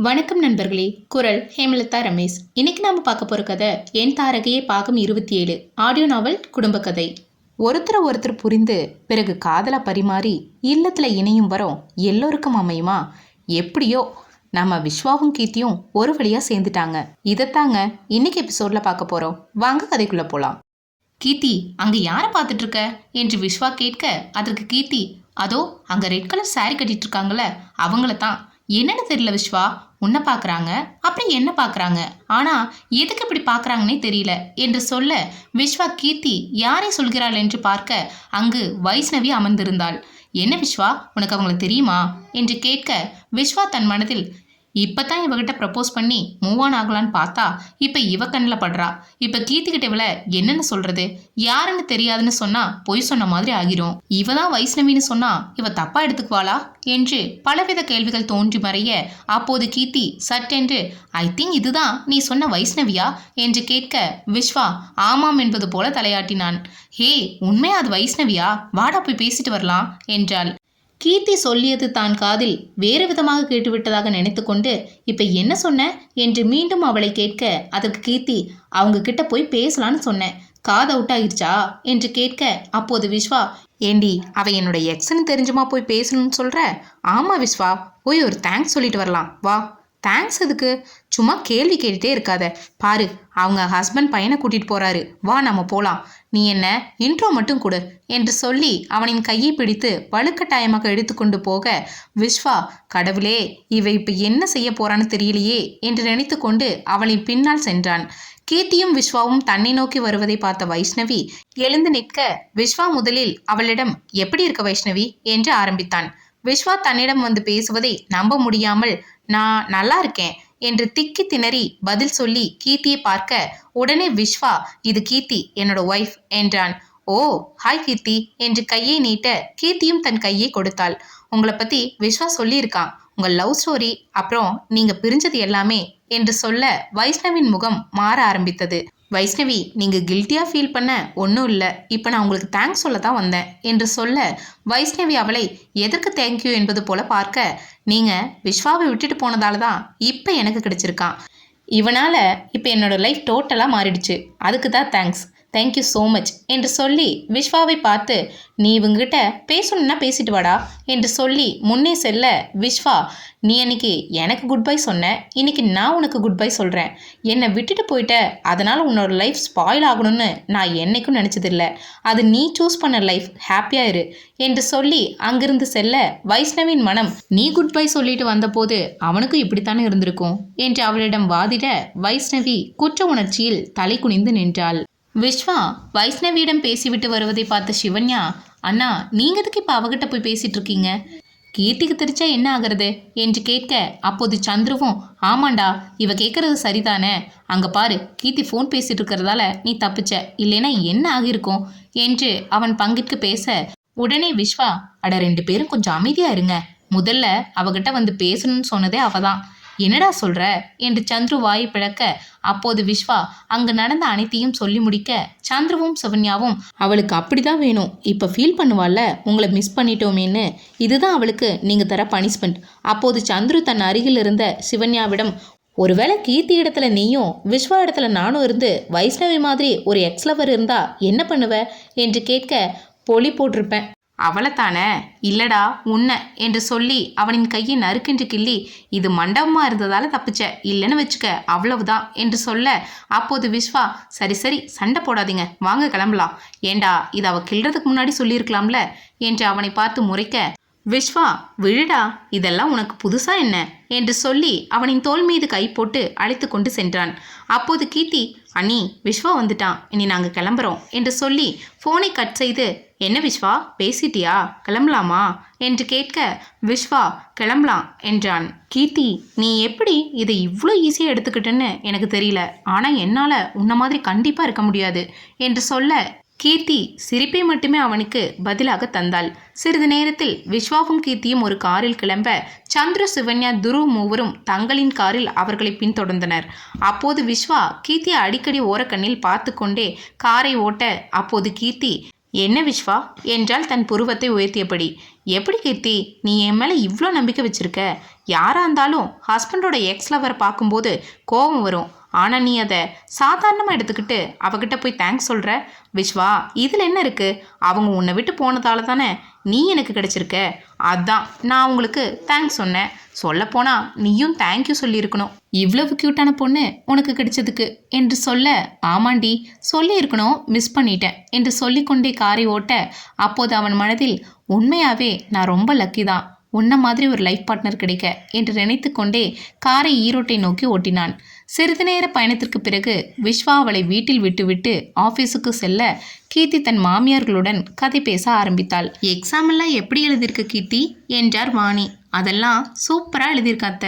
வணக்கம் நண்பர்களே. குரல் ஹேமலதா ரமேஷ். இன்னைக்கு நாம பார்க்க போற கதை என் தாரகையே பாகம் 27 ஆடியோ நாவல் குடும்ப கதை. ஒருத்தர் புரிந்து பிறகு காதலா பரிமாறி இல்லத்துல இணையும் வரோம் எல்லோருக்கும் அமையுமா? எப்படியோ நம்ம விஸ்வாவும் கீர்த்தியும் ஒரு வழியா சேர்ந்துட்டாங்க. இதைத்தாங்க இன்னைக்கு எபிசோட்ல பார்க்க போறோம். வாங்க கதைக்குள்ள போலாம். கீர்த்தி, அங்க யாரை பார்த்துட்டு இருக்க என்று விஸ்வா கேட்க, அதற்கு கீர்த்தி, அதோ அங்க ரெட் கலர் சாரி கட்டிட்டு இருக்காங்கல்ல, அவங்கள தான். என்னன்னு தெரியல விஸ்வா, உன்னை பார்க்குறாங்க, அப்புறம் என்ன பார்க்குறாங்க, ஆனால் எதுக்கு இப்படி பார்க்குறாங்கன்னே தெரியல என்று சொல்ல, விஸ்வா கீர்த்தி யாரை சொல்கிறாள் என்று பார்க்க அங்கு வைஷ்ணவி அமர்ந்திருந்தாள். என்ன விஸ்வா, உனக்கு அவங்கள தெரியுமா என்று கேட்க, விஸ்வா தன் மனதில் இப்போ தான் இவகிட்ட ப்ரப்போஸ் பண்ணி மூவ் ஆன் ஆகலான்னு பார்த்தா இப்போ இவ கண்ணில் படுறா. இப்போ கீர்த்திக்கிட்ட இவளை என்னென்னு சொல்கிறது? யாருன்னு தெரியாதுன்னு சொன்னால் பொய் சொன்ன மாதிரி ஆகிரும். இவ தான் வைஷ்ணவின்னு சொன்னால் இவ தப்பாக எடுத்துக்குவாளா என்று பலவித கேள்விகள் தோன்றி மறைய, அப்போது கீர்த்தி சட்டென்று, ஐ திங்க் இதுதான் நீ சொன்ன வைஷ்ணவியா என்று கேட்க, விஸ்வா ஆமாம் என்பது போல தலையாட்டினான். ஹே, உண்மையா அது வைஷ்ணவியா? வாடா போய் பேசிட்டு வரலாம் என்றாள். கீர்த்தி சொல்லியது தான் காதில் வேறு விதமாக கேட்டுவிட்டதாக நினைத்து கொண்டு, இப்ப என்ன சொன்ன என்று மீண்டும் அவளை கேட்க, அதற்கு கீர்த்தி, அவங்க கிட்ட போய் பேசலான்னு சொன்னேன், காது அவுட் ஆகிருச்சா என்று கேட்க, அப்போது விஸ்வா, ஏண்டி அவ என்னோட எக்ஸ்ன்னு தெரிஞ்சுமா போய் பேசணும்னு சொல்ற? ஆமா விஸ்வா, போய் ஒரு தேங்க்ஸ் சொல்லிட்டு வரலாம் வா. தேங்க்ஸ் எதுக்கு? சும்மா கேள்வி கேட்டுட்டே இருக்காத. பாரு, அவங்க ஹஸ்பண்ட் பையனை கூட்டிட்டு போறாரு, வா நம்ம போலாம். நீ என்ன இன்ட்ரோ மட்டும் கொடு என்று சொல்லி அவனின் கையை பிடித்து வலுக்கட்டாயமாக எடுத்துக்கொண்டு போக, விஸ்வா, கடவுளே, இவ இப்ப என்ன செய்ய போறான்னு தெரியலையே என்று நினைத்து கொண்டு அவளின் பின்னால் சென்றான். கீர்த்தியும் விஸ்வாவும் தன்னை நோக்கி வருவதை பார்த்த வைஷ்ணவி எழுந்து நிற்க, விஸ்வா முதலில் அவளிடம் எப்படி இருக்க வைஷ்ணவி என்று ஆரம்பித்தான். விஸ்வா தன்னிடம் வந்து பேசுவதை நம்ப முடியாமல், நான் நல்லா இருக்கேன் என்று திக்கி திணறி பதில் சொல்லி கீர்த்தியை பார்க்க, உடனே விஸ்வா, இது கீர்த்தி, என்னோட ஒய்ஃப் என்றான். ஓ, ஹாய் கீர்த்தி என்று கையை நீட்ட கீர்த்தியும் தன் கையை கொடுத்தாள். உங்களை பத்தி விஸ்வா சொல்லியிருக்கான், உங்கள் லவ் ஸ்டோரி, அப்புறம் நீங்க பிரிஞ்சது எல்லாமே என்று சொல்ல வைஷ்ணவின் முகம் மாற ஆரம்பித்தது. வைஷ்ணவி, நீங்கள் கில்ட்டியாக ஃபீல் பண்ண ஒன்றும் இல்லை, இப்போ நான் உங்களுக்கு தேங்க்ஸ் சொல்ல தான் வந்தேன் என்று சொல்ல, வைஷ்ணவி அவளை எதற்கு தேங்க்யூ என்பது போல பார்க்க, நீங்கள் விஸ்வாவை விட்டுட்டு போனதால தான் இப்போ எனக்கு கிடைச்சிருக்கான், இவனால் இப்போ என்னோடய லைஃப் டோட்டலாக மாறிடுச்சு, அதுக்கு தான் தேங்க்ஸ், தேங்க்யூ ஸோ மச் என்று சொல்லி விஸ்வாவை பார்த்து, நீ இவங்ககிட்ட பேசணுன்னா பேசிட்டு வாடா என்று சொல்லி முன்னே செல்ல, விஸ்வா, நீ அன்னைக்கு எனக்கு குட் பை சொன்ன, இன்னைக்கு நான் உனக்கு குட் பை சொல்கிறேன், என்னை விட்டுட்டு போயிட்ட, அதனால் உன்னோட லைஃப் ஸ்பாயில் ஆகணும்னு நான் என்னைக்கும் நினச்சதில்லை, அது நீ சூஸ் பண்ண லைஃப், ஹாப்பியாக இரு என்று சொல்லி அங்கிருந்து செல்ல, வைஷ்ணவின் மனம், நீ குட் பை சொல்லிட்டு வந்தபோது அவனுக்கும் இப்படித்தானே இருந்திருக்கும் என்று அவளிடம் வாதிட, வைஷ்ணவி குற்ற உணர்ச்சியில் தலை குனிந்து நின்றாள். விஸ்வா வைஷ்ணவியிடம் பேசிவிட்டு வருவதை பார்த்த சிவன்யா, அண்ணா, நீங்கள் எதுக்கு இப்போ அவகிட்ட போய் பேசிகிட்டு இருக்கீங்க? கீர்த்திக்கு தெரிச்சா என்ன ஆகிறது என்று கேட்க, அப்போது சந்துருவும், ஆமாண்டா, இவ கேட்குறது சரிதானே, அங்கே பாரு, கீர்த்தி ஃபோன் பேசிகிட்டு இருக்கிறதால நீ தப்பிச்ச, இல்லைன்னா என்ன ஆகியிருக்கும் என்று அவன் பங்கிற்கு பேச, உடனே விஸ்வா, அட 2 பேரும் கொஞ்சம் அமைதியாக இருங்க, முதல்ல அவகிட்ட வந்து பேசணும்னு சொன்னதே அவதான், என்னடா சொல்ற என்று சந்துரு வாயை பிளக்க, அப்போது விஸ்வா அங்கு நடந்த அனைத்தையும் சொல்லி முடிக்க, சந்துருவும் சிவன்யாவும், அவளுக்கு அப்படிதான் வேணும், இப்போ ஃபீல் பண்ணுவாள்ல உங்களை மிஸ் பண்ணிட்டோமேன்னு, இதுதான் அவளுக்கு நீங்கள் தர பனிஷ்மெண்ட். அப்போது சந்துரு தன் அருகில் இருந்த சிவன்யாவிடம், ஒருவேளை கீர்த்தி இடத்துல நீயும் விஸ்வா இடத்துல நானும் இருந்து வைஷ்ணவி மாதிரி ஒரு எக்ஸ்லவர் இருந்தா என்ன பண்ணுவ என்று கேட்க, பொலி போட்டிருப்பேன். அவளைத்தானே? இல்லடா உன்னை என்று சொல்லி அவனின் கையை நறுக்கென்று கிள்ளி, இது மண்டபமாக இருந்ததால் தப்பிச்ச, இல்லைன்னு வச்சுக்க, அவ்வளவுதான் என்று சொல்ல, அப்போது விஸ்வா, சரி சரி சண்டை போடாதீங்க, வாங்க கிளம்பலாம், ஏண்டா இது அவ கிள்றதுக்கு முன்னாடி சொல்லியிருக்கலாம்ல என்று அவனை பார்த்து முறைக்க, விஸ்வா, விழுடா, இதெல்லாம் உனக்கு புதுசா என்ன என்று சொல்லி அவனின் தோள் மீது கை போட்டு அழைத்து கொண்டு சென்றான். அப்போது கீர்த்தி, அண்ணி, விஸ்வா வந்துட்டான், இனி நாங்கள் கிளம்புறோம் என்று சொல்லி ஃபோனை கட் செய்து, என்ன விஸ்வா பேசிட்டியா, கிளம்பலாமா என்று கேட்க, விஸ்வா கிளம்பலாம் என்றான். கீர்த்தி, நீ எப்படி இதை இவ்வளோ ஈஸியாக எடுத்துக்கிட்டுன்னு எனக்கு தெரியல, ஆனால் என்னால் உன்ன மாதிரி கண்டிப்பாக இருக்க முடியாது என்று சொல்ல, கீர்த்தி சிரிப்பை மட்டுமே அவனுக்கு பதிலாக தந்தாள். சிறிது நேரத்தில் விஸ்வாவும் கீர்த்தியும் ஒரு காரில் கிளம்ப, சந்துரு, சிவன்யா, துருவ் மூவரும் தங்களின் காரில் அவர்களை பின்தொடர்ந்தனர். அப்போது விஸ்வா கீர்த்தியை அடிக்கடி ஓரக்கண்ணில் பார்த்து கொண்டே காரை ஓட்ட, அப்போது கீர்த்தி, என்ன விஸ்வா என்றால் தன் புருவத்தை உயர்த்தியபடி. எப்படி கீர்த்தி நீ என் மேலே இவ்வளோ நம்பிக்கை வச்சிருக்க? யாராக இருந்தாலும் ஹஸ்பண்டோட எக்ஸ் லவரை பார்க்கும்போது கோபம் வரும். ஆனால் நீ அதை சாதாரணமாக எடுத்துக்கிட்டு அவகிட்ட போய் தேங்க்ஸ் சொல்கிற. விஸ்வா, இதில் என்ன இருக்குது? அவங்க உன்னை விட்டு போனதால தானே நீ எனக்கு கிடச்சிருக்க. அதான் நான் உங்களுக்கு தேங்க்ஸ் சொன்னேன். சொல்லப்போனால் நீயும் தேங்க்யூ சொல்லியிருக்கணும். இவ்வளவு க்யூட்டான பொண்ணு உனக்கு கிடைச்சதுக்கு என்று சொல்ல, ஆமாண்டி சொல்லியிருக்கணும், மிஸ் பண்ணிட்டேன் என்று சொல்லிக்கொண்டே காரை ஓட்ட, அப்போது அவன் மனதில் உண்மையாகவே நான் ரொம்ப லக்கி தான், உன்ன மாதிரி ஒரு லைஃப் பார்ட்னர் கிடைக்க என்று நினைத்து கொண்டே காரை ஈரோட்டை நோக்கி ஓட்டினான். சிறிது நேர பயணத்திற்கு பிறகு விஸ்வா அவளை வீட்டில் விட்டுவிட்டு ஆஃபீஸுக்கு செல்ல, கீர்த்தி தன் மாமியார்களுடன் கதை பேச ஆரம்பித்தாள். எக்ஸாம் எல்லாம் எப்படி எழுதியிருக்க கீர்த்தி என்றார் வாணி. அதெல்லாம் சூப்பராக எழுதியிருக்காத்த.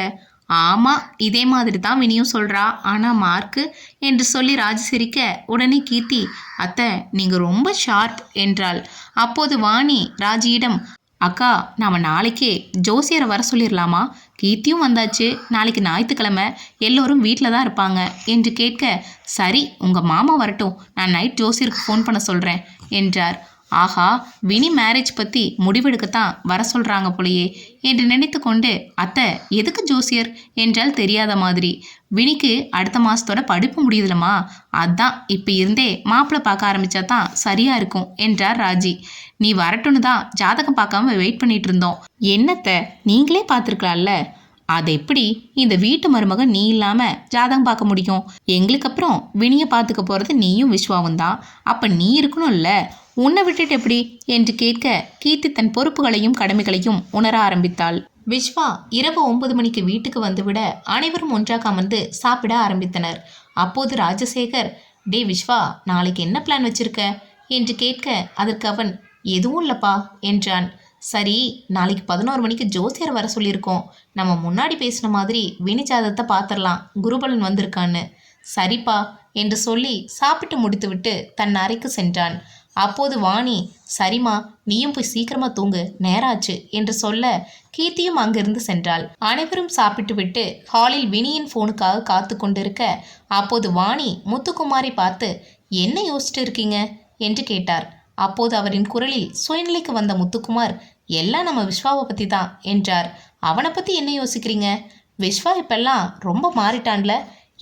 ஆமாம், இதே மாதிரி தான் வினியும் சொல்கிறா, ஆனால் மார்க்கு என்று சொல்லி ராஜி சிரிக்க, உடனே கீர்த்தி, அத்தை நீங்கள் ரொம்ப ஷார்ப் என்றாள். அப்போது வாணி ராஜியிடம், அக்கா நாம் நாளைக்கே ஜோசியரை வர சொல்லிடலாமா? கீர்த்தியும் வந்தாச்சு, நாளைக்கு ஞாயிற்றுக்கிழமை, எல்லோரும் வீட்டில் தான் இருப்பாங்க என்று கேட்க, சரி உங்கள் மாமா வரட்டும், நான் நைட் ஜோசியருக்கு ஃபோன் பண்ண சொல்கிறேன் என்றார். ஆஹா, வினி மேரேஜ் பற்றி முடிவெடுக்கத்தான் வர சொல்கிறாங்க போலையே என்று நினைத்து கொண்டு, அத்தை எதுக்கு ஜோசியர் என்றால் தெரியாத மாதிரி. வினிக்கு அடுத்த மாதத்தோட படிப்பு முடியுதுலம்மா, அதான் இப்போ இருந்தே மாப்பிள்ளை பார்க்க ஆரம்பித்தா தான் சரியாக இருக்கும் என்றார் ராஜி. நீ வரட்டுன்னு தான் ஜாதகம் பார்க்காம வெயிட் பண்ணிட்டு இருந்தோம். என்னத்தை நீங்களே பார்த்துருக்கலாம்ல. அது எப்படி இந்த வீட்டு மருமகன் நீ இல்லாமல் ஜாதகம் பார்க்க முடியும்? எங்களுக்கு அப்புறம் வினியை பார்த்துக்க போகிறது நீயும் விஸ்வாவும் தான். அப்போ நீ இருக்கணும்ல, உன்னை விட்டுட்டு எப்படி என்று கேட்க, கீர்த்தி தன் பொறுப்புகளையும் கடமைகளையும் உணர ஆரம்பித்தாள். விஸ்வா இரவு 9 மணிக்கு வீட்டுக்கு வந்துவிட அனைவரும் ஒன்றாக அமர்ந்து சாப்பிட ஆரம்பித்தனர். அப்போது ராஜசேகர், டே விஸ்வா, நாளைக்கு என்ன பிளான் வச்சிருக்க என்று கேட்க, அதற்கு அவன், எதுவும் இல்லைப்பா என்றான். சரி, நாளைக்கு 11 மணிக்கு ஜோசியர் வர சொல்லியிருக்கோம். நம்ம முன்னாடி பேசின மாதிரி வினி ஜாதகத்தை பார்த்துடலாம், குருபலன் வந்திருக்கான்னு. சரிப்பா என்று சொல்லி சாப்பிட்டு முடித்துவிட்டு தன் அறைக்கு சென்றான். அப்போது வாணி, சரிம்மா நீயும் போய் சீக்கிரமாக தூங்கு, நேராச்சு என்று சொல்ல, கீர்த்தியும் அங்கிருந்து சென்றாள். அனைவரும் சாப்பிட்டு விட்டு ஹாலில் வினியின் ஃபோனுக்காக காத்து கொண்டிருக்க, அப்போது வாணி முத்துக்குமாரை பார்த்து, என்ன யோசிச்சுட்டு இருக்கீங்க என்று கேட்டார். அப்போது அவரின் குரலில் சுயநிலைக்கு வந்த முத்துக்குமார், எல்லாம் நம்ம விஸ்வாவை பற்றி தான் என்றார். அவனை பற்றி என்ன யோசிக்கிறீங்க? விஸ்வா இப்பெல்லாம் ரொம்ப மாறிட்டான்ல.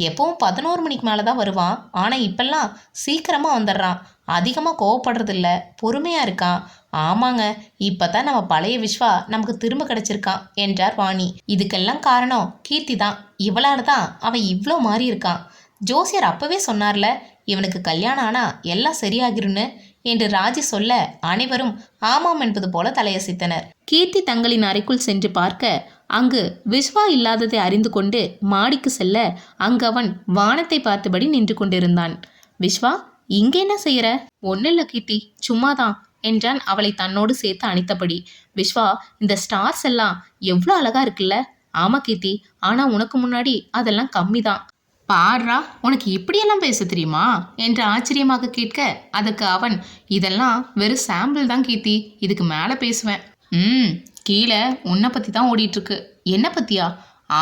எப்பவும் 11 மணிக்கு மேலே தான் வருவான், ஆனால் இப்பெல்லாம் சீக்கிரமாக வந்துடுறான். அதிகமாக கோவப்படுறதில்ல, பொறுமையாக இருக்கான். ஆமாங்க, இப்போ தான் நம்ம பழைய விஸ்வா நமக்கு திரும்ப கிடச்சிருக்கான் என்றார் வாணி. இதுக்கெல்லாம் காரணம் கீர்த்தி தான். இவளால் தான் அவன் இவ்வளோ மாறி இருக்கான். ஜோசியர் அப்போவே சொன்னார்ல, இவனுக்கு கல்யாணம் ஆனால் எல்லாம் சரியாகிருன்னு என்று ராஜி சொல்ல, அனைவரும் ஆமாம் என்பது போல தலையசைத்தனர். கீர்த்தி தங்களின் அறைக்குள் சென்று பார்க்க, அங்கு விஸ்வா இல்லாததை அறிந்து கொண்டு மாடிக்கு செல்ல, அங்கு அவன் வானத்தை பார்த்தபடி நின்று கொண்டிருந்தான். விஸ்வா, இங்கே என்ன செய்யற? ஒன்றும் இல்லை கீர்த்தி, சும்மாதான் என்றான் அவளை தன்னோடு சேர்த்து அணைத்தபடி. விஸ்வா, இந்த ஸ்டார்ஸ் எல்லாம் எவ்வளோ அழகா இருக்குல்ல? ஆமா கீர்த்தி, ஆனால் உனக்கு முன்னாடி அதெல்லாம் கம்மி தான். பாடுறா, உனக்கு இப்படியெல்லாம் பேச தெரியுமா என்று ஆச்சரியமாக கேட்க, அதுக்கு அவன், இதெல்லாம் வெறும் சாம்பிள் தான் கீர்த்தி, இதுக்கு மேலே பேசுவேன். கீழே உன்னை பற்றி தான் ஓடிட்டுருக்கு. என்ன பற்றியா?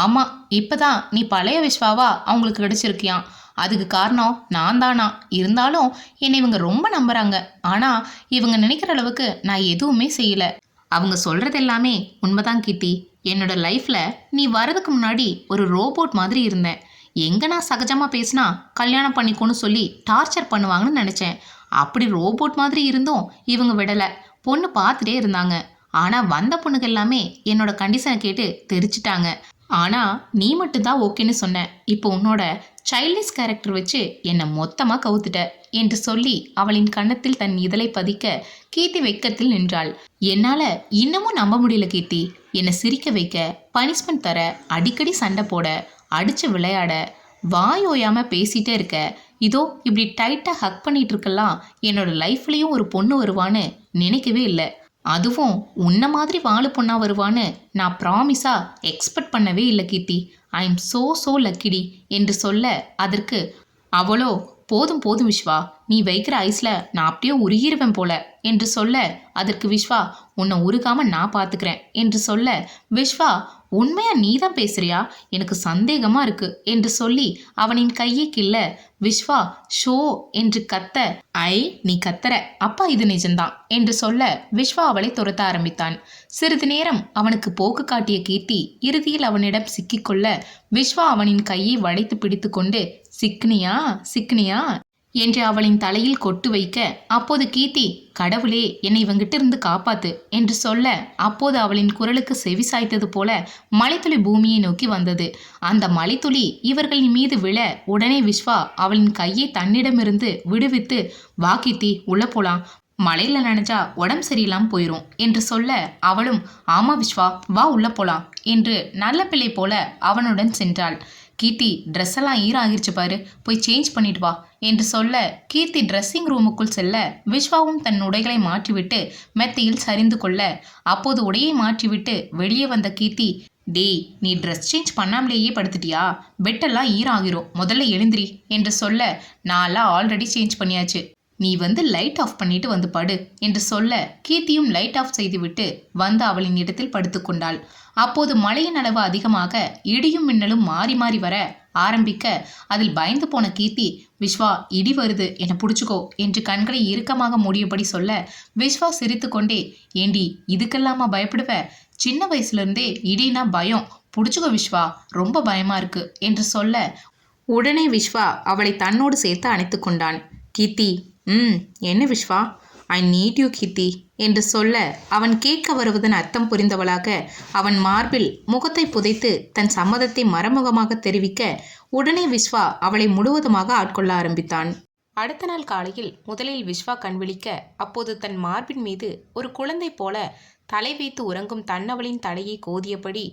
ஆமாம், இப்போ தான் நீ பழைய விஸ்வாவா அவங்களுக்கு கிடச்சிருக்கியான். அதுக்கு காரணம் நான் தானா? இருந்தாலும் என்னை இவங்க ரொம்ப நம்புகிறாங்க. ஆனால் இவங்க நினைக்கிற அளவுக்கு நான் எதுவுமே செய்யலை. அவங்க சொல்கிறது எல்லாமே உண்மைதான் கீர்த்தி. என்னோட லைஃப்பில் நீ வரதுக்கு முன்னாடி ஒரு ரோபோட் மாதிரி இருந்தேன். எங்கே நான் சகஜமாக பேசினா கல்யாணம் பண்ணிக்கோன்னு சொல்லி டார்ச்சர் பண்ணுவாங்கன்னு நினச்சேன். அப்படி ரோபோட் மாதிரி இருந்தும் இவங்க விடலை. பொண்ணு பார்த்துட்டே இருந்தாங்க. ஆனால் வந்த பொண்ணுக்கு எல்லாமே என்னோட கண்டிஷனை கேட்டு தெரிச்சிட்டாங்க. ஆனால் நீ மட்டும்தான் ஓகேன்னு சொன்ன. இப்போ உன்னோட சைல்டிஷ் கேரக்டர் வச்சு என்னை மொத்தமாக கவுத்துட்ட என்று சொல்லி அவளின் கன்னத்தில் தன் இதழை பதிக்க, கீர்த்தி வெட்கத்தில் நின்றாள். என்னால் இன்னமும் நம்ப முடியல கீர்த்தி. என்னை சிரிக்க வைக்க, பனிஷ்மெண்ட் தர, அடிக்கடி சண்டை போட, அடித்து விளையாட, வாய் ஓயாமல் பேசிகிட்டே இருக்க, இதோ இப்படி டைட்டாக ஹக் பண்ணிகிட்டு இருக்கலாம். என்னோட லைஃப்லேயும் ஒரு பொண்ணு வருவான்னு நினைக்கவே இல்லை. அதுவும் உன்ன மாதிரி வாழு பொண்ணா வருவான்னு நான் ப்ராமிஸாக எக்ஸ்பெக்ட் பண்ணவே இல்லை கீர்த்தி. ஐ எம் ஸோ லக்கிடி என்று சொல்ல, அதற்கு அவளோ, போதும் போதும் விஸ்வா, நீ வைக்கிற ஐஸில் நான் அப்படியே உருகிருவேன் போல என்று சொல்ல, அதற்கு விஸ்வா, உன்னை உருகாமல் நான் பார்த்துக்கிறேன் என்று சொல்ல, விஸ்வா உண்மையா நீதான் பேசுறியா? எனக்கு சந்தேகமா இருக்கு என்று சொல்லி அவனின் கையை கிள்ள விஸ்வா ஷோ என்று கத்த, ஐ நீ கத்தற, அப்பா இது நிஜம்தான் என்று சொல்ல விஸ்வா அவளை துரத்த ஆரம்பித்தான். சிறிது நேரம் அவனுக்கு போக்கு காட்டிய கீர்த்தி இறுதியில் அவனிடம் சிக்கிக்கொள்ள விஸ்வா அவனின் கையை வளைத்து பிடித்து கொண்டு சிக்னியா சிக்னியா என்று அவளின் தலையில் கொட்டு வைக்க, அப்போது கீர்த்தி கடவுளே என்னை இவங்கிட்ட இருந்து காப்பாத்து என்று சொல்ல, அப்போது அவளின் குரலுக்கு செவி சாய்த்தது போல மலைத்துளி பூமியை நோக்கி வந்தது. அந்த மலைத்துளி இவர்களின் மீது விழ உடனே விஸ்வா அவளின் கையை தன்னிடமிருந்து விடுவித்து, வா கீர்த்தி உள்ள போலாம், மழையில நனைஞ்சா உடம்பு சரியில்லாம போயிரும் என்று சொல்ல, அவளும் ஆமா விஸ்வா வா உள்ள போலாம் என்று நல்ல பிள்ளை போல அவனுடன் சென்றாள். கீர்த்தி ட்ரெஸ் எல்லாம் ஈராகிருச்சு பாரு, போய் சேஞ்ச் பண்ணிட்டு வா என்று சொல்ல கீர்த்தி ட்ரெஸ்ஸிங் ரூமுக்குள் செல்ல விஸ்வாவும் தன் உடைகளை மாற்றிவிட்டு மெத்தையில் சரிந்து கொள்ள, அப்போது உடையை மாற்றிவிட்டு வெளியே வந்த கீர்த்தி, டேய் நீ ட்ரெஸ் சேஞ்ச் பண்ணாமலேயே படுத்துட்டியா? பெட்டெல்லாம் ஈராகிரும், முதல்ல எழுந்திரி என்று சொல்ல, நான்லாம் ஆல்ரெடி சேஞ்ச் பண்ணியாச்சு, நீ வந்து லைட் ஆஃப் பண்ணிட்டு வந்து படு என்று சொல்ல கீர்த்தியும் லைட் ஆஃப் செய்துவிட்டு வந்து அவளின் இடத்தில் படுத்துக்கொண்டாள். அப்போது மழையின் அளவு அதிகமாக இடியும் மின்னலும் மாறி மாறி வர ஆரம்பிக்க அதில் பயந்து போன கீர்த்தி, விஸ்வா இடி வருது என்னை பிடிச்சிக்கோ என்று கண்களை இறுக்கமாக மூடியபடி சொல்ல விஸ்வா சிரித்து கொண்டே, ஏண்டி இதுக்கெல்லாமா பயப்படுவ? சின்ன வயசுலேருந்தே இடினா பயம், பிடிச்சிக்கோ விஸ்வா ரொம்ப பயமா இருக்கு என்று சொல்ல உடனே விஸ்வா அவளை தன்னோடு சேர்த்து அணைத்து கொண்டான். கீர்த்தி என்ன விஸ்வா, ஐ நீட் யூ கீர்த்தி என்று சொல்ல அவன் கேட்க வருவதன் அர்த்தம் புரிந்தவளாக அவன் மார்பில் முகத்தை புதைத்து தன் சம்மதத்தை மறைமுகமாக தெரிவிக்க உடனே விஸ்வா அவளை முழுவதுமாக ஆட்கொள்ள ஆரம்பித்தான். அடுத்த நாள் காலையில் முதலில் விஸ்வா கண் விழிக்க, அப்போது தன் மார்பின் மீது ஒரு குழந்தை போல தலை வைத்து உறங்கும் தன்னவளின் தலையை கோதியபடி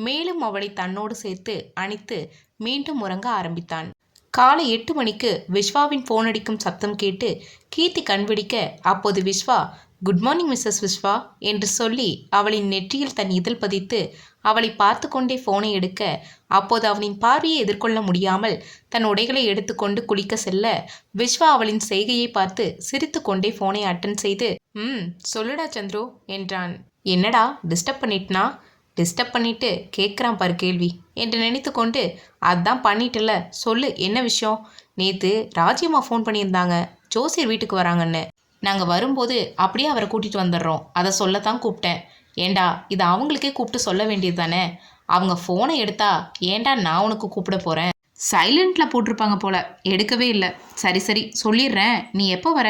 மேலும் அவளை தன்னோடு சேர்த்து அணைத்து மீண்டும் உறங்க ஆரம்பித்தான். காலை 8 மணிக்கு விஸ்வாவின் போன் அடிக்கும் சப்தம் கேட்டு கீர்த்தி கண்பிடிக்க, அப்போது Vishwa good morning Mrs Vishwa என்று சொல்லி அவளின் நெற்றியில் தன் இதழ் பதித்து அவளை பார்த்து கொண்டே போனை எடுக்க, அப்போது அவனின் பார்வையை எதிர்கொள்ள முடியாமல் தன் உடைகளை எடுத்துக்கொண்டு குளிக்க செல்ல விஸ்வா அவளின் செய்கையை பார்த்து சிரித்து கொண்டே போனை அட்டன் செய்து, சொல்லுடா சந்துரு என்றான். என்னடா டிஸ்டர்ப் பண்ணிட்டுனா? டிஸ்டர்ப் பண்ணிட்டு கேட்குறான் பாரு கேள்வி என்று நினைத்து கொண்டு, அதான் பண்ணிட்டல சொல்லு என்ன விஷயம்? நேற்று ராஜியம்மா ஃபோன் பண்ணியிருந்தாங்க, ஜோசியர் வீட்டுக்கு வராங்கன்னு. நாங்கள் வரும்போது அப்படியே அவரை கூட்டிகிட்டு வந்துடுறோம், அதை சொல்லத்தான் கூப்பிட்டேன். ஏண்டா இது அவங்களுக்கே கூப்பிட்டு சொல்ல வேண்டியது தானே? அவங்க ஃபோனை எடுத்தா ஏண்டா நான் உனக்கு கூப்பிட போகிறேன்? சைலண்டில் போட்டிருப்பாங்க போல, எடுக்கவே இல்லை. சரி சரி சொல்லிடுறேன், நீ எப்போ வர?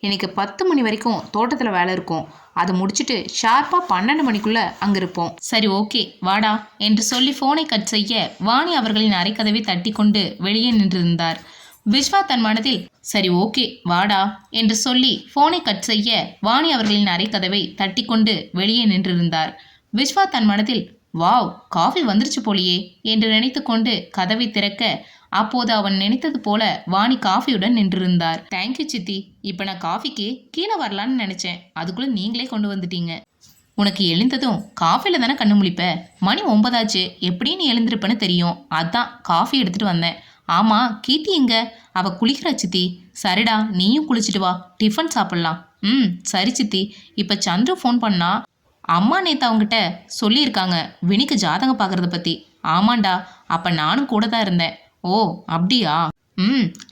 எனக்கு 10 மணி வரைக்கும் தோட்டத்தில் வேலை இருக்கும், அதை முடிச்சுட்டு ஷார்ப்பாக 12 மணிக்குள்ளே அங்கே இருப்போம். சரி ஓகே வாடா என்று சொல்லி ஃபோனை கட் செய்ய வாணி அவர்களின் அறைக்கதவை தட்டி கொண்டு வெளியே நின்றிருந்தார். விஸ்வா தன் மனதில் சரி ஓகே வாடா என்று சொல்லி ஃபோனை கட் செய்ய வாணி அவர்களின் அறைக்கதவை தட்டி கொண்டு வெளியே நின்றிருந்தார். விஸ்வா தன் மனதில் வாவ் காஃபி வந்துருச்சு போலியே என்று நினைத்து கொண்டு கதவை திறக்க, அப்போது அவன் நினைத்தது போல வாணி காஃபியுடன் நின்றிருந்தார். தேங்க்யூ சித்தி, இப்போ நான் காஃபிக்கு கீழே வரலான்னு நினச்சேன், அதுக்குள்ளே நீங்களே கொண்டு வந்துட்டீங்க. உனக்கு எழுந்ததும் காஃபியில் தானே கண்ணு முழிப்ப? மணி 9 ஆச்சு, எப்படி நீ எழுந்திருப்பேன்னு தெரியும், அதான் காஃபி எடுத்துகிட்டு வந்தேன். ஆமாம் கீர்த்தி எங்க? அவள் குளிக்கிறா சித்தி. சரிடா நீயும் குளிச்சுட்டு வா, டிஃபன் சாப்பிட்லாம். சரி சித்தி. இப்போ சந்துரு ஃபோன் பண்ணா, அம்மா நேற்று அவங்ககிட்ட சொல்லியிருக்காங்க வினிக்கு ஜாதகம் பார்க்குறத பற்றி. ஆமாண்டா, அப்போ நானும் கூட தான் இருந்தேன். ஓ அப்படியா?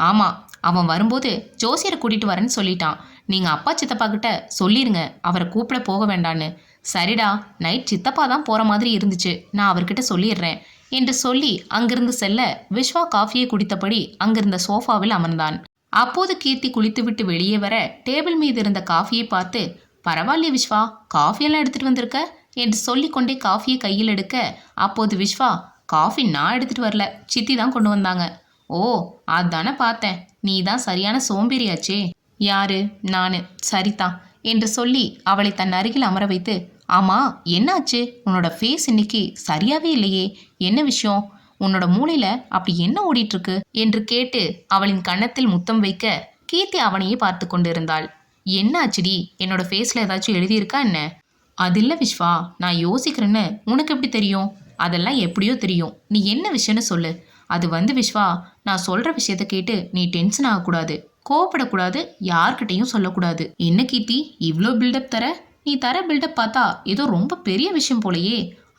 ஆமாம், அவன் வரும்போது ஜோசியரை கூட்டிகிட்டு வரேன்னு சொல்லிட்டான். நீங்கள் அப்பா சித்தப்பா கிட்ட சொல்லிடுங்க அவரை கூப்பிட போக வேண்டான்னு. சரிடா, நைட் சித்தப்பா தான் போகிற மாதிரி இருந்துச்சு, நான் அவர்கிட்ட சொல்லிடுறேன் என்று சொல்லி அங்கிருந்து செல்ல விஸ்வா காஃபியை குடித்தபடி அங்கிருந்த சோஃபாவில் அமர்ந்தான். அப்போது கீர்த்தி குளித்துவிட்டு வெளியே வர டேபிள் மீது இருந்த காஃபியை பார்த்து, பரவாயில்லையே விஸ்வா, காஃபியெல்லாம் எடுத்துகிட்டு வந்திருக்க என்று சொல்லிக்கொண்டே காஃபியை கையில் எடுக்க, அப்போது விஸ்வா, காஃபி நான் எடுத்துகிட்டு வரல, சித்தி தான் கொண்டு வந்தாங்க. ஓ அதானே பார்த்தேன், நீ தான் சரியான சோம்பேறியாச்சே. யாரு? நான். சரிதான் என்று சொல்லி அவளை தன் அருகில் அமர வைத்து, ஆமாம் என்னாச்சு? உன்னோட ஃபேஸ் இன்னைக்கு சரியாகவே இல்லையே, என்ன விஷயம்? உன்னோட மூளையில் அப்படி என்ன ஓடிட்டுருக்கு என்று கேட்டு அவளின் கன்னத்தில் முத்தம் வைக்க கீர்த்தி அவனையே பார்த்து கொண்டிருந்தாள். என்ன ஆச்சுடி? என்னோட ஃபேஸில் ஏதாச்சும் எழுதியிருக்கா என்ன? அது இல்லை விஸ்வா, நான் யோசிக்கிறேன்னு உனக்கு எப்படி தெரியும்? அதெல்லாம் எப்படியோ தெரியும், நீ என்ன விஷயம்னு சொல்லு. அது விஸ்வா, நான் சொல்கிற விஷயத்த கேட்டு நீ டென்ஷன் ஆகக்கூடாது, கோவப்படக்கூடாது, யார்கிட்டையும் சொல்லக்கூடாது. என்ன கீர்த்தி இவ்வளோ பில்டப் தர? நீ தர பில்டப் பார்த்தா ஏதோ ரொம்ப பெரிய விஷயம் போலையே.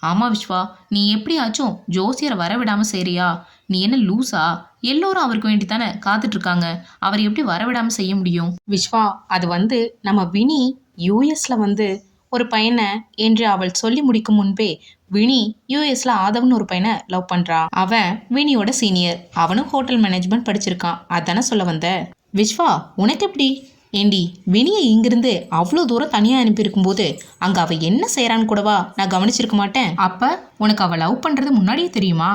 ஆமாம் விஸ்வா, நீ எப்படியாச்சும் ஜோசியரை வரவிடாமல் செய்றியா? நீ என்ன லூஸா? எல்லோரும் அவருக்கு வேண்டி தானே காத்துட்ருக்காங்க. அவர் எப்படி வரவிடாமல் செய்ய முடியும்? விஸ்வா, அது நம்ம வினி யூஎஸ்ல ஒரு பையனை என்று அவள் சொல்லி முடிக்கும் முன்பே வினி யூஎஸ்ல ஆதவன் ஒரு பையனை லவ் பண்றான். அவன் வினியோட சீனியர். அவனும் ஹோட்டல் மேனேஜ்மெண்ட் படிச்சிருக்கான். அதானே சொல்ல வந்த? விஸ்வா, உனக்கு எப்படி? ஏண்டி, வினியை இங்கிருந்து அவ்வளோ தூரம் தனியாக அனுப்பியிருக்கும்போது அங்கே அவள் என்ன செய்கிறான்னு கூடவா நான் கவனிச்சிருக்க மாட்டேன்? அப்போ உனக்கு அவள் லவ் பண்ணுறது முன்னாடியே தெரியுமா?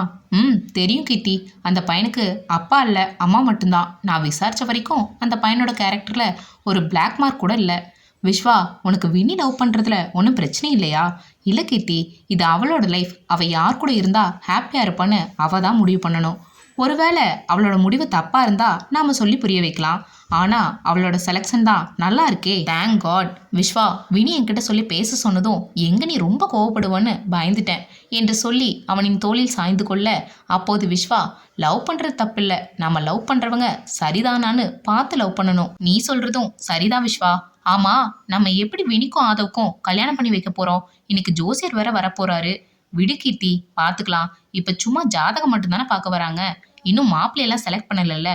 தெரியும் கீர்த்தி. அந்த பையனுக்கு அப்பா இல்லை, அம்மா மட்டும்தான். நான் விசாரித்த வரைக்கும் அந்த பையனோட கேரக்டரில் ஒரு பிளாக் மார்க் கூட இல்லை. விஸ்வா, உனக்கு வினி லவ் பண்ணுறதுல ஒன்றும் பிரச்சனை இல்லையா? இல்லை கீர்த்தி, இது அவளோட லைஃப். அவள் யார் கூட இருந்தால் ஹாப்பியாக இருப்பான்னு அவள் தான் முடிவு பண்ணணும். ஒருவேளை அவளோட முடிவு தப்பாக இருந்தால் நாம் சொல்லி புரிய வைக்கலாம். ஆனால் அவளோட செலெக்ஷன் தான் நல்லா இருக்கே. Thank God. விஸ்வா, வினி என்கிட்ட சொல்லி பேச சொன்னதும் எங்கே நீ ரொம்ப கோவப்படுவான்னு பயந்துட்டேன் என்று சொல்லி அவனின் தோளில் சாய்ந்து கொள்ள, அப்போது விஸ்வா, லவ் பண்ணுறது தப்பில்லை. நம்ம லவ் பண்ணுறவங்க சரிதானான்னு பார்த்து லவ் பண்ணணும். நீ சொல்கிறதும் சரிதான் விஸ்வா. ஆமாம், நம்ம எப்படி வினிக்கும் ஆதவுக்கும் கல்யாணம் பண்ணி வைக்க போகிறோம்? இன்னைக்கு ஜோசியர் வேற வரப்போறாரு. விடு கீர்த்தி, பார்த்துக்கலாம். இப்போ சும்மா ஜாதகம் மட்டும்தானே பார்க்க வராங்க. இன்னும் மாப்பிள்ளையெல்லாம் செலக்ட் பண்ணலல்ல?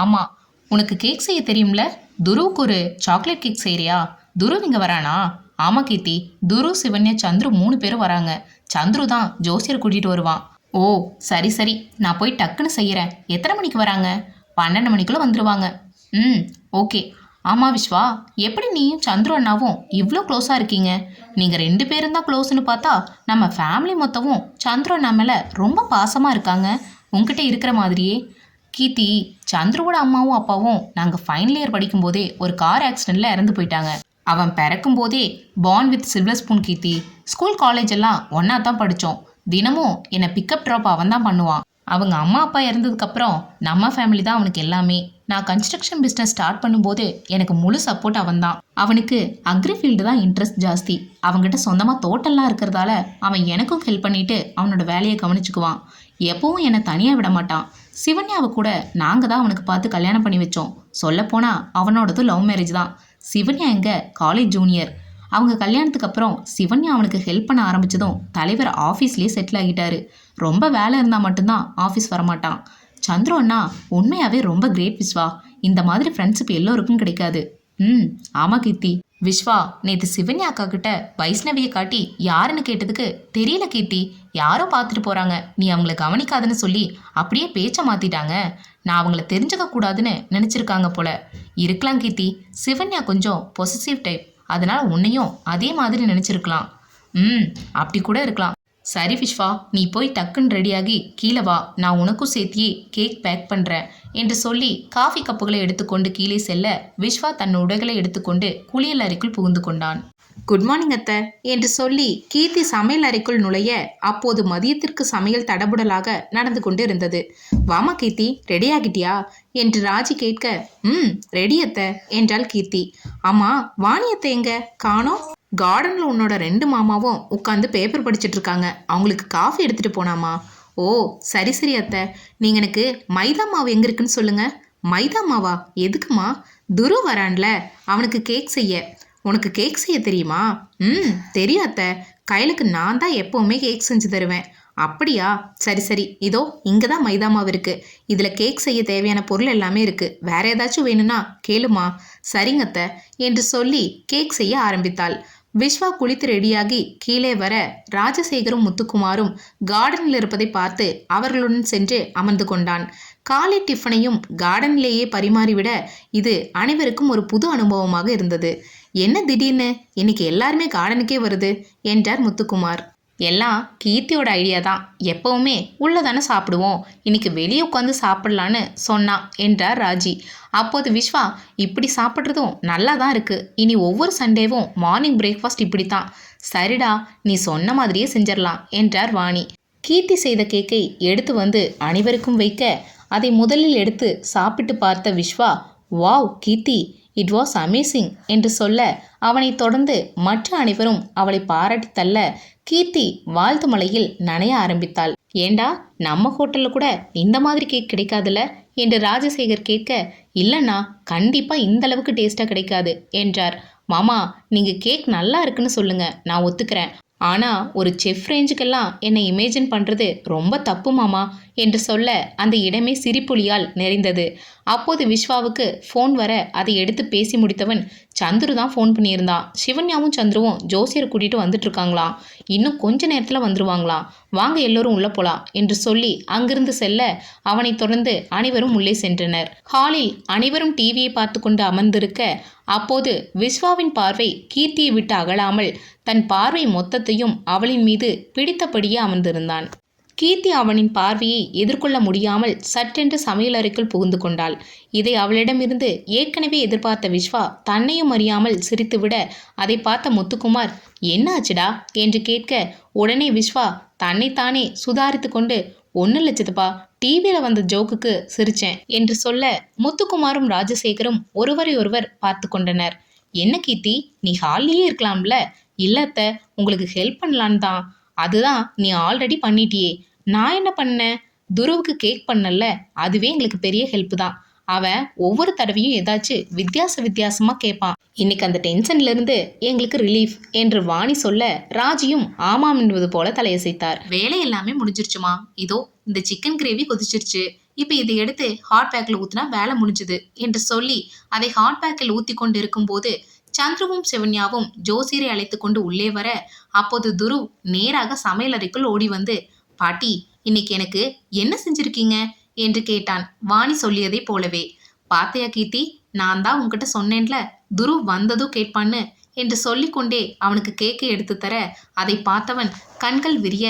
ஆமாம். உனக்கு கேக் செய்ய தெரியும்ல? துருவுக்கு ஒரு சாக்லேட் கேக் செய்கிறியா? துருவ் இங்கே வரானா? ஆமாம் கீர்த்தி, துரு, சிவன்யா, சந்துரு 3 பேரும் வராங்க. சந்துரு தான் ஜோசியர் கூட்டிகிட்டு வருவான். ஓ, சரி சரி, நான் போய் டக்குன்னு செய்கிறேன். எத்தனை மணிக்கு வராங்க? 12 மணிக்குள்ளே வந்துடுவாங்க. ஓகே. ஆமாம் விஸ்வா, எப்படி நீயும் சந்துரு அண்ணாவும் இவ்வளோ க்ளோஸாக இருக்கீங்க? நீங்கள் 2 பேரும் தான் க்ளோஸ்னு பார்த்தா நம்ம ஃபேமிலி மொத்தமும் சந்துரு அண்ணா மேலே ரொம்ப பாசமாக இருக்காங்க. உங்ககிட்ட இருக்கிற மாதிரியே. கீர்த்தி, சந்துருவோட அம்மாவும் அப்பாவும் நாங்கள் ஃபைனல் இயர் படிக்கும்போதே ஒரு கார் ஆக்சிடெண்ட்டில் இறந்து போயிட்டாங்க. அவன் பிறக்கும் போதே born with silver spoon Keerthi. School college எல்லாம் ஒன்றா தான் படித்தோம். தினமும் என்னை பிக்கப் ட்ராப் அவன் தான் பண்ணுவான். அவங்க அம்மா அப்பா இறந்ததுக்கப்புறம் நம்ம ஃபேமிலி தான் அவனுக்கு எல்லாமே. நான் கன்ஸ்ட்ரக்ஷன் பிஸ்னஸ் ஸ்டார்ட் பண்ணும்போது எனக்கு முழு சப்போர்ட் அவன் தான். அவனுக்கு அக்ரி ஃபீல்டு தான் இன்ட்ரெஸ்ட் ஜாஸ்தி. அவங்ககிட்ட சொந்தமாக தோட்டம்லாம் இருக்கிறதால அவன் எனக்கும் ஹெல்ப் பண்ணிட்டு அவனோட வேலையை கவனிச்சுக்குவான். எப்பவும் என்னை தனியாக விட மாட்டான். சிவன்யாவை கூட நாங்கள் தான் அவனுக்கு பார்த்து கல்யாணம் பண்ணி வச்சோம். சொல்லப்போனால் அவனோடது லவ் மேரேஜ் தான். சிவன்யா எங்கள் காலேஜ் ஜூனியர். அவங்க கல்யாணத்துக்கு அப்புறம் சிவன்யா அவனுக்கு ஹெல்ப் பண்ண ஆரம்பித்ததும் தலைவர் ஆஃபீஸ்லேயே செட்டில் ஆகிட்டாரு. ரொம்ப வேலை இருந்தால் மட்டும்தான் ஆஃபீஸ் வரமாட்டான். சந்துரு அண்ணா உண்மையாகவே ரொம்ப கிரேட் விஸ்வா. இந்த மாதிரி ஃப்ரெண்ட்ஷிப் எல்லோருக்கும் கிடைக்காது. ஆமாம் கீர்த்தி. விஸ்வா, நேற்று சிவன்யா அக்கா கிட்ட வைஷ்ணவியை காட்டி யாருன்னு கேட்டதுக்கு தெரியல கீர்த்தி, யாரோ பார்த்துட்டு போகிறாங்க, நீ அவங்கள கவனிக்காதுன்னு சொல்லி அப்படியே பேச்சை மாற்றிட்டாங்க. நான் அவங்கள தெரிஞ்சுக்க கூடாதுன்னு நினச்சிருக்காங்க போல. இருக்கலாம் கீர்த்தி, சிவன்யா கொஞ்சம் பொசசிவ் டைப். அதனால் உன்னையும் அதே மாதிரி நினச்சிருக்கலாம். அப்படி கூட இருக்கலாம். சரி விஸ்வா, நீ போய் டக்குன்னு ரெடியாகி கீழே வா. நான் உனக்கும் சேர்த்தியே கேக் பேக் பண்ணுறேன் என்று சொல்லி காஃபி கப்புகளை எடுத்துக்கொண்டு கீழே செல்ல விஸ்வா தன் உடைகளை எடுத்துக்கொண்டு குளியல் அறைக்குள் புகுந்து கொண்டான். குட் மார்னிங் அத்தை என்று சொல்லி கீர்த்தி சமையல் அறைக்குள் நுழைய அப்போது மதியத்திற்கு சமையல் தடபுடலாக நடந்து கொண்டு இருந்தது. வாமா கீர்த்தி, ரெடி ஆகிட்டியா என்று ராஜி கேட்க, ரெடி அத்தை என்றாள் கீர்த்தி. ஆமா, வாணியத்தை எங்க காணோம்? கார்டனில் உன்னோட 2 மாமாவும் உட்காந்து பேப்பர் படிச்சுட்டு இருக்காங்க. அவங்களுக்கு காஃபி எடுத்துகிட்டு போனாமா? ஓ, சரி சரி அத்தை. நீங்கள் எனக்கு மைதா மாவு எங்கே இருக்குன்னு சொல்லுங்கள். மைதா மாவா? எதுக்குமா? துரு வரான்ல, அவனுக்கு கேக் செய்ய. உனக்கு கேக் செய்ய தெரியுமா? தெரியும் அத்தை. கையிலுக்கு நான் தான் எப்போவுமே கேக் செஞ்சு தருவேன். அப்படியா? சரி சரி, இதோ இங்கே தான் மைதா மாவு இருக்குது. இதில் கேக் செய்ய தேவையான பொருள் எல்லாமே இருக்குது. வேற ஏதாச்சும் வேணும்னா கேளுமா. சரிங்க அத்தை என்று சொல்லி கேக் செய்ய ஆரம்பித்தாள். விஸ்வா குளித்து ரெடியாகி கீழே வர ராஜசேகரும் முத்துக்குமாரும் கார்டனில் இருப்பதை பார்த்து அவர்களுடன் சென்று அமர்ந்து கொண்டான். காலை டிஃபனையும் கார்டனிலேயே பரிமாறிவிட இது அனைவருக்கும் ஒரு புது அனுபவமாக இருந்தது. என்ன திடீர்னு இன்னைக்கு எல்லாருமே கார்டனுக்கே வருது என்றார் முத்துக்குமார். எல்லாம் கீர்த்தியோட ஐடியா தான். எப்போவுமே உள்ளதானே சாப்பிடுவோம், இன்னைக்கு வெளியே உட்காந்து சாப்பிட்லான்னு சொன்னான் என்றார் ராஜி. அப்போது விஸ்வா, இப்படி சாப்பிட்றதும் நல்லா தான் இருக்குது. இனி ஒவ்வொரு சண்டேவும் மார்னிங் பிரேக்ஃபாஸ்ட் இப்படி தான். சரிடா, நீ சொன்ன மாதிரியே செஞ்சிடலாம் என்றார் வாணி. கீர்த்தி செய்த கேக்கை எடுத்து அனைவருக்கும் வைக்க அதை முதலில் எடுத்து சாப்பிட்டு பார்த்த Vishwa, wow Keerthi, it was amazing என்று சொல்ல அவனை தொடர்ந்து மற்ற அனைவரும் அவளை பாராட்டி தள்ள கீர்த்தி வாழ்த்து மலையில் நனைய ஆரம்பித்தாள். ஏண்டா, நம்ம ஹோட்டலில் கூட இந்த மாதிரி கேக் கிடைக்காதுல்ல என்று ராஜசேகர் கேட்க, இல்லைண்ணா, கண்டிப்பாக இந்த அளவுக்கு டேஸ்ட்டாக கிடைக்காது என்றார். மாமா, நீங்கள் கேக் நல்லா இருக்குன்னு சொல்லுங்கள், நான் ஒத்துக்கிறேன். ஆனா ஒரு செஃப் ரேஞ்சுக்கெல்லாம் என்னை இமேஜின் பண்றது ரொம்ப தப்பு மாமா என்று சொல்ல அந்த இடமே சிரிப்பொலியால் நிறைந்தது. அப்போது விஸ்வாவுக்கு ஃபோன் வர அதை எடுத்து பேசி முடித்தவன், சந்துரு தான் ஃபோன் பண்ணியிருந்தான். சிவன்யாவும் சந்துருவும் ஜோசியரை கூட்டிட்டு வந்துட்டு இருக்காங்களாம். இன்னும் கொஞ்ச நேரத்தில் வந்துருவாங்களாம். வாங்க எல்லோரும் உள்ள போலாம் என்று சொல்லி அங்கிருந்து செல்ல அவனை தொடர்ந்து அனைவரும் உள்ளே சென்றனர். ஹாலில் அனைவரும் டிவியை பார்த்து கொண்டு அமர்ந்திருக்க அப்போது விஸ்வாவின் பார்வை கீர்த்தியை விட்டு அகலாமல் தன் பார்வை மொத்தத்தையும் அவளின் மீது பிடித்தபடியே அமர்ந்திருந்தான். கீர்த்தி அவனின் பார்வையை எதிர்கொள்ள முடியாமல் சட்டென்று சமையலறைக்குள் புகுந்து கொண்டாள். இதை அவளிடமிருந்து ஏற்கனவே எதிர்பார்த்த விஸ்வா தன்னையும் அறியாமல் சிரித்துவிட அதை பார்த்த முத்துக்குமார், என்ன ஆச்சுடா என்று கேட்க உடனே விஸ்வா தன்னைத்தானே சுதாரித்து கொண்டு, ஒன்றும் இல்லை சித்தப்பா, டிவியில் வந்த ஜோக்குக்கு சிரிச்சேன் என்று சொல்ல முத்துக்குமாரும் ராஜசேகரும் ஒருவரை ஒருவர் பார்த்து கொண்டனர். என்ன கீர்த்தி, நீ ஹாலிலேயே இருக்கலாம்ல? இல்லத்த, உங்களுக்கு ஹெல்ப் பண்ணலான்னு தான். அதுதான் நீ ஆல்ரெடி பண்ணிட்டியே. நான் என்ன பண்ணேன்? துருவுக்கு கேக் பண்ணல, அதுவே எங்களுக்கு பெரிய ஹெல்ப் தான். அவன் ஒவ்வொரு தடவையும் ஏதாச்சும் வித்தியாசமா கேட்பான். இன்னைக்கு அந்த டென்ஷன்ல இருந்து எங்களுக்கு ரிலீஃப் என்று வாணி சொல்ல ராஜியும் ஆமாம் என்பது போல தலையசைத்தார். வேலை எல்லாமே முடிஞ்சிருச்சுமா, இதோ இந்த சிக்கன் கிரேவி கொதிச்சிருச்சு. இப்போ இதை எடுத்து ஹாட் பேக்கில் ஊற்றினா வேலை முடிஞ்சுது என்று சொல்லி அதை ஹாட் பேக்கில் ஊற்றி கொண்டு இருக்கும்போது சந்துருவும் சிவன்யாவும் ஜோசியரை அழைத்து கொண்டு உள்ளே வர அப்போது துரு நேராக சமையலறைக்குள் ஓடி வந்து, பாட்டி, இன்னைக்கு எனக்கு என்ன செஞ்சிருக்கீங்க என்று கேட்டான். வாணி சொல்லியதை போலவே. பாத்தையா கீர்த்தி, நான் தான் உங்ககிட்ட சொன்னேன்ல துரு வந்ததும் கேட்பான்னு என்று சொல்லிக்கொண்டே அவனுக்கு கேக்கை எடுத்து தர அதை பார்த்தவன் கண்கள் விரிய,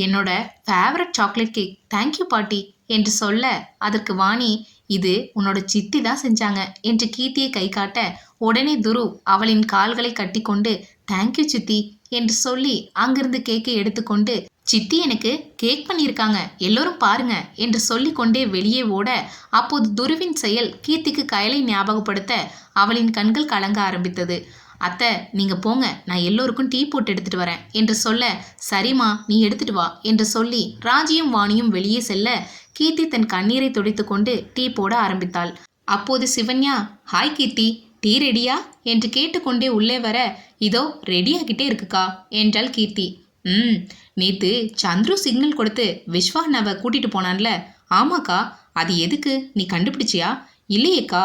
என்னோட ஃபேவரட் சாக்லேட் கேக், தேங்க்யூ பாட்டி என்று சொல்ல அதற்கு வாணி, இது உன்னோட சித்தி தான் செஞ்சாங்க என்று கீர்த்தியை கை காட்ட உடனே துரு அவளின் கால்களை கட்டி கொண்டு, தேங்க்யூ சித்தி என்று சொல்லி அங்கிருந்து கேக்கை எடுத்துக்கொண்டு, சித்தி எனக்கு கேக் பண்ணியிருக்காங்க, எல்லோரும் பாருங்க என்று சொல்லிக்கொண்டே வெளியே ஓட அப்போது துருவின் செயல் கீர்த்திக்கு கயலை ஞாபகப்படுத்த அவளின் கண்கள் கலங்க ஆரம்பித்தது. அத்தை, நீங்க போங்க, நான் எல்லோருக்கும் டீ போட்டு எடுத்துட்டு வரேன் என்று சொல்ல, சரிம்மா நீ எடுத்துட்டு வா என்று சொல்லி ராஜியும் வாணியும் வெளியே செல்ல கீர்த்தி தன் கண்ணீரை துடைத்து கொண்டு டீ போட ஆரம்பித்தாள். அப்போது சிவன்யா, ஹாய் கீர்த்தி, டீ ரெடியா என்று கேட்டுக்கொண்டே உள்ளே வர, இதோ ரெடியாகிட்டே இருக்குக்கா என்றாள் கீர்த்தி. நேத்து சந்துரு சிக்னல் கொடுத்து விஸ்வா அண்ணாவை கூட்டிட்டு போனான்ல? ஆமாக்கா, அது எதுக்கு, நீ கண்டுபிடிச்சியா? இல்லையேக்கா,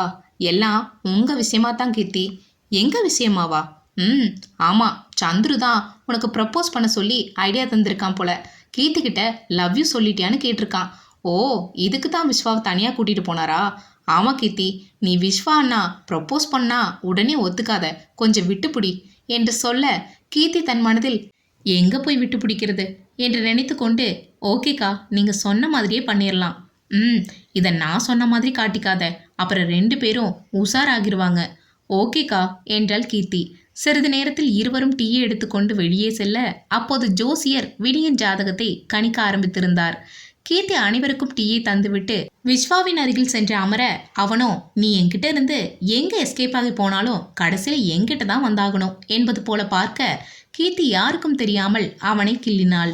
எல்லாம் உங்க விஷயமா தான் கீர்த்தி. எங்க விஷயமாவா? ஆமா, சந்துரு தான் உனக்கு ப்ரப்போஸ் பண்ண சொல்லி ஐடியா தந்திருக்கான் போல. கீர்த்தி கிட்ட லவ் யூ சொல்லிட்டியான்னு கேட்டிருக்கான். ஓ, இதுக்கு தான் விஸ்வாவை தனியாக கூட்டிட்டு போனாரா? ஆமா கீர்த்தி, நீ விஸ்வா அண்ணா ப்ரப்போஸ் பண்ணா உடனே ஒத்துக்காத, கொஞ்சம் விட்டுப்பிடி என்று சொல்ல கீர்த்தி தன் மனதில் எங்க போய் விட்டு பிடிக்கிறது என்று நினைத்து கொண்டு, ஓகேக்கா, நீங்க சொன்ன மாதிரியே பண்ணிடலாம். இதை நான் சொன்ன மாதிரி காட்டிக்காத, அப்புறம் 2 பேரும் உஷாராகிருவாங்க. ஓகேக்கா என்றாள் கீர்த்தி. சிறிது நேரத்தில் இருவரும் டீயை எடுத்துக்கொண்டு வெளியே செல்ல அப்போது ஜோசியர் விடியன் ஜாதகத்தை கணிக்க ஆரம்பித்திருந்தார். கீர்த்தி அனைவருக்கும் டீயை தந்துவிட்டு விஸ்வாவின் அருகில் சென்று அமர அவனோ, நீ என்கிட்ட இருந்து எங்க எஸ்கேப் ஆகி போனாலும் கடைசியில் என்கிட்ட தான் வந்தாகணும் என்பது போல பார்க்க கீர்த்தி யாருக்கும் தெரியாமல் அவனை கிள்ளினாள்.